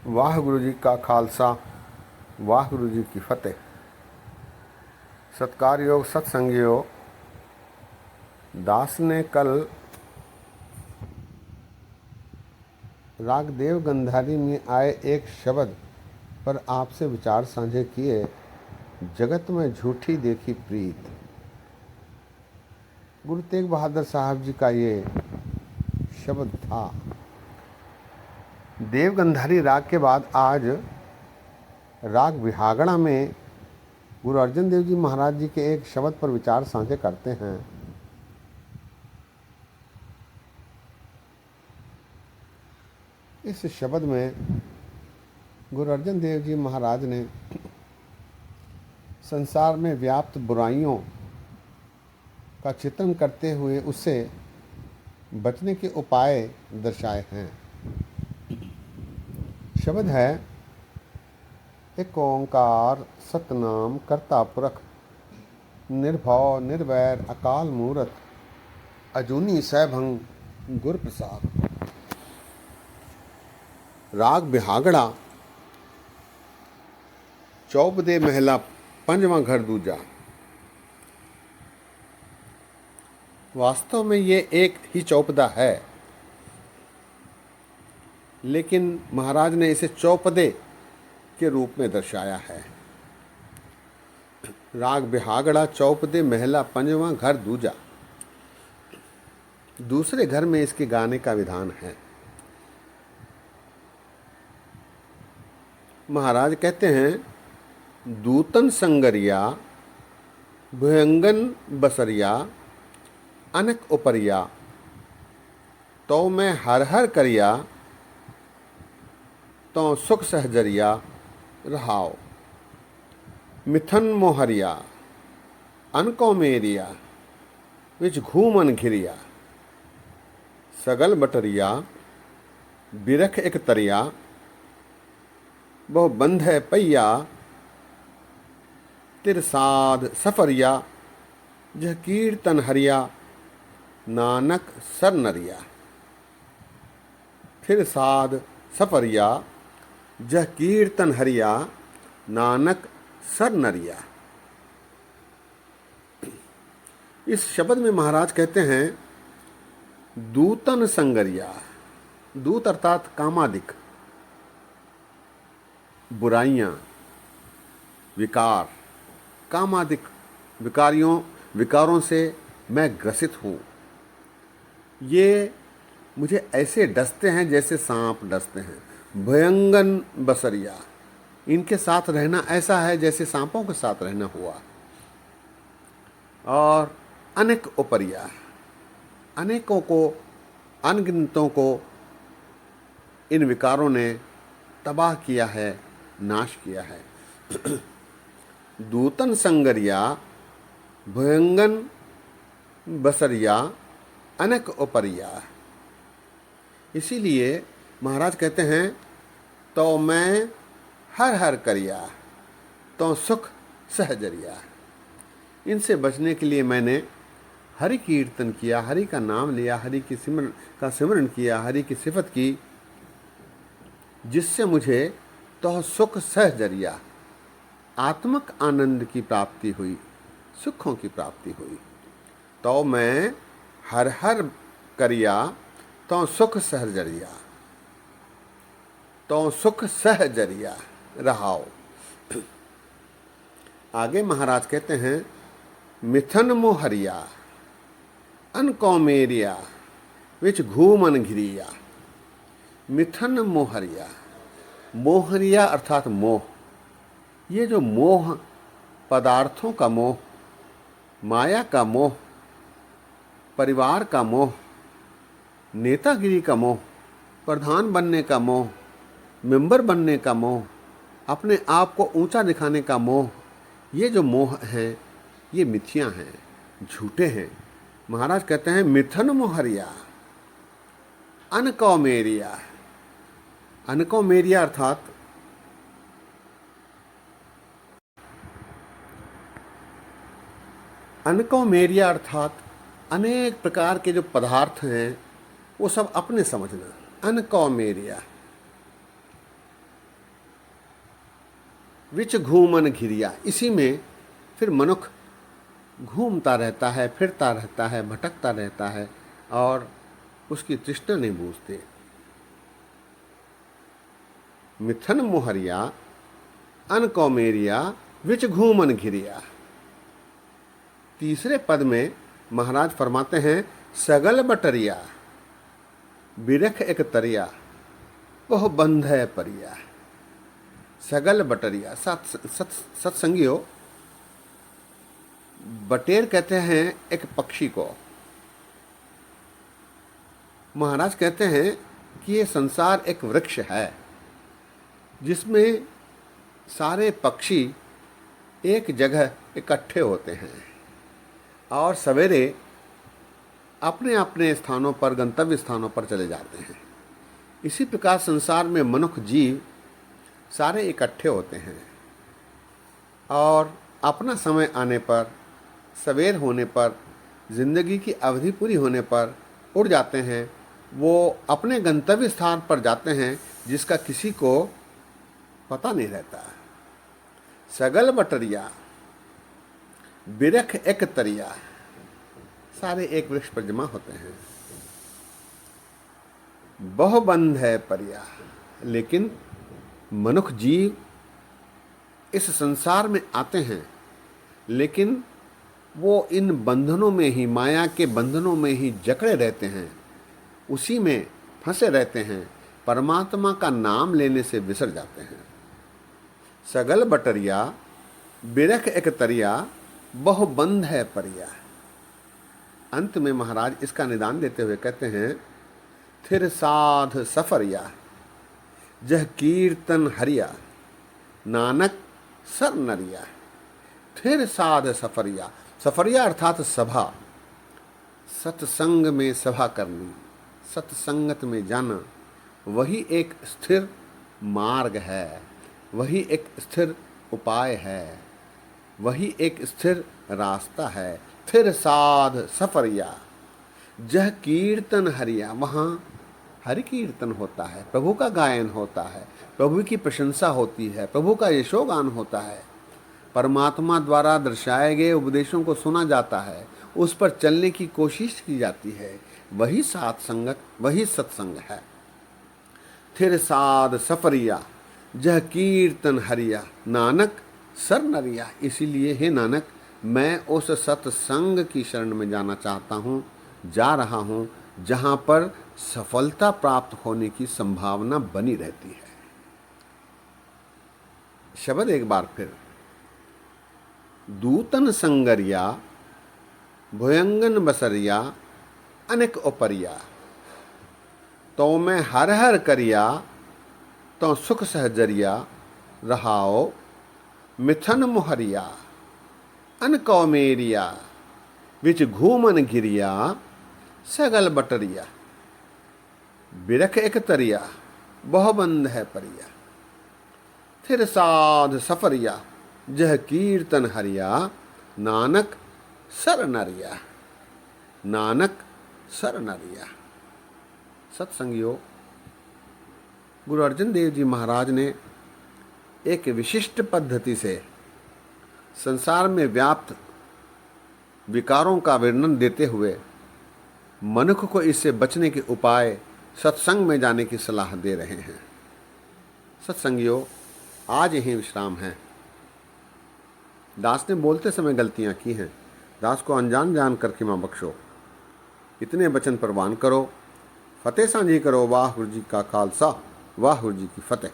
वाहगुरु जी का खालसा, वाहगुरु जी की फतेह। सत्कारयोग सत्संगियों, दास ने कल राग देव गंधारी में आए एक शब्द पर आपसे विचार साझे किए। जगत में झूठी देखी प्रीत। गुरु तेग बहादुर साहब जी का ये शब्द था। देव गंधारी राग के बाद आज राग विहागड़ा में गुरु अर्जन देव जी महाराज जी के एक शब्द पर विचार साझे करते हैं। इस शब्द में गुरु अर्जन देव जी महाराज ने संसार में व्याप्त बुराइयों का चित्रण करते हुए उससे बचने के उपाय दर्शाए हैं। शब्द है, एक ओंकार सतनाम कर्ता पुरख, निर्भव निर्वैर अकाल मूरत, अजूनी सैभंग गुर प्रसाद। राग बिहागड़ा चौपदे महला पंजवां घर दूजा। वास्तव में ये एक ही चौपदा है, लेकिन महाराज ने इसे चौपदे के रूप में दर्शाया है। राग बिहागड़ा चौपदे महला पंजवां घर दूजा। दूसरे घर में इसके गाने का विधान है। महाराज कहते हैं, दूतन संगरिया भुयंगन बसरिया अनक उपरिया, तो मैं हर हर करिया तो सुख सहजरिया रहाओ। मिथन मोहरिया अनको मेरिया विच घूमन घिरिया, सगल बटरिया बिरख एक तरिया, बहु बंध है पैया, तिरसाद सफरिया, जह कीर्तन हरिया, नानक सर नरिया। फिर साध सफरिया, जह कीर्तन हरिया, नानक सर नरिया। इस शब्द में महाराज कहते हैं, दूतन संगरिया। दूत अर्थात कामादिक, बुराइयां, विकार, कामादिक विकारों से मैं ग्रसित हूँ। ये मुझे ऐसे डसते हैं जैसे सांप डसते हैं। भयंगन बसरिया, इनके साथ रहना ऐसा है जैसे सांपों के साथ रहना हुआ। और अनेक उपरिया, अनेकों को, अनगिनतों को इन विकारों ने तबाह किया है, नाश किया है। दूतन संगरिया भयंगन बसरिया अनेक उपरिया। इसीलिए महाराज कहते हैं, तो मैं हर हर करिया तो सुख सहजरिया। इनसे बचने के लिए मैंने हरि कीर्तन किया, हरि का नाम लिया, हरि की सिमरन किया, हरि की सिफत की, जिससे मुझे तो सुख सहजरिया, आत्मक आनंद की प्राप्ति हुई, सुखों की प्राप्ति हुई। तो मैं हर हर करिया तो सुख सहजरिया, तो सुख सहजरिया रहाओ। आगे महाराज कहते हैं, मिथन मोहरिया अनको मेरिया विच घूमन घिरिया। मिथन मोहरिया, मोहरिया अर्थात मोह। ये जो मोह, पदार्थों का मोह, माया का मोह, परिवार का मोह, नेतागिरी का मोह, प्रधान बनने का मोह, मेंबर बनने का मोह, अपने आप को ऊंचा दिखाने का मोह, ये जो मोह हैं ये मिथ्या हैं, झूठे हैं। महाराज कहते हैं, मिथन मोहरिया अनको मेरिया। अनको मेरिया अर्थात अनको मेरिया अर्थात अनेक प्रकार के जो पदार्थ हैं वो सब अपने समझना। अनको मेरिया विच घूमन घिरिया, इसी में फिर मनुष्य घूमता रहता है, फिरता रहता है, भटकता रहता है और उसकी तृष्णा नहीं बूझते। मिथन मोहरिया अन कौमेरिया विच घूमन घिरिया। तीसरे पद में महाराज फरमाते हैं, सगल बटरिया बिरख एक तरिया वह बंध है परिया। सगल बटरिया, सत्संगियों, बटेर कहते हैं एक पक्षी को। महाराज कहते हैं कि ये संसार एक वृक्ष है जिसमें सारे पक्षी एक जगह इकट्ठे होते हैं और सवेरे अपने अपने स्थानों पर, गंतव्य स्थानों पर चले जाते हैं। इसी प्रकार संसार में मनुष्य जीव सारे इकट्ठे होते हैं और अपना समय आने पर, सवेर होने पर, जिंदगी की अवधि पूरी होने पर उड़ जाते हैं। वो अपने गंतव्य स्थान पर जाते हैं जिसका किसी को पता नहीं रहता। सगल बटरिया बिरख एक तरिया, सारे एक वृक्ष पर जमा होते हैं। बहु बंध है परिया, लेकिन मनुष्य जीव इस संसार में आते हैं लेकिन वो इन बंधनों में ही, माया के बंधनों में ही जकड़े रहते हैं, उसी में फंसे रहते हैं, परमात्मा का नाम लेने से बिसर जाते हैं। सगल बटरिया बिरख एक तरिया बहु बंध है परिया। अंत में महाराज इसका निदान देते हुए कहते हैं, थिर साध सफरिया जह कीर्तन हरिया नानक सर नरिया। थिर साध सफरिया, सफरिया अर्थात सभा, सत्संग में सभा करनी, सत्संगत में जाना, वही एक स्थिर मार्ग है, वही एक स्थिर उपाय है, वही एक स्थिर रास्ता है। थिर साध सफरिया जह कीर्तन हरिया, वहाँ हरि कीर्तन होता है, प्रभु का गायन होता है, प्रभु की प्रशंसा होती है, प्रभु का यशोगान होता है, परमात्मा द्वारा दर्शाए गए उपदेशों को सुना जाता है, उस पर चलने की कोशिश की जाती है। वही साथ संगत, वही सत्संग है। थिर साध सफरिया जह कीर्तन हरिया नानक सर नरिया। इसीलिए हे नानक, मैं उस सत्संग की शरण में जाना चाहता हूँ, जा रहा हूँ, जहाँ पर सफलता प्राप्त होने की संभावना बनी रहती है। शब्द एक बार फिर, दूतन संगरिया भुयंगन बसरिया अनेक उपरिया, तो मैं हर हर करिया तो सुख सहजरिया रहाओ मिथन मोहरिया अन कौमेरिया विच घूमन गिरिया सगल बटरिया बिरख एक तरिया बहुबंद है परिया। थिर साध सफरिया जह कीर्तन हरिया नानक सर नरिया, नानक सर नरिया। सत्संगियों, गुरु अर्जन देव जी महाराज ने एक विशिष्ट पद्धति से संसार में व्याप्त विकारों का वर्णन देते हुए मनुष्य को इससे बचने के उपाय, सत्संग में जाने की सलाह दे रहे हैं। सत्संगियों, आज यही विश्राम है। दास ने बोलते समय गलतियां की हैं, दास को अनजान जान कर क्षमा बख्शो। इतने वचन प्रवान करो, फतेह सांझी करो। वाहिगुरू जी का खालसा, वाहिगुरू जी की फतेह।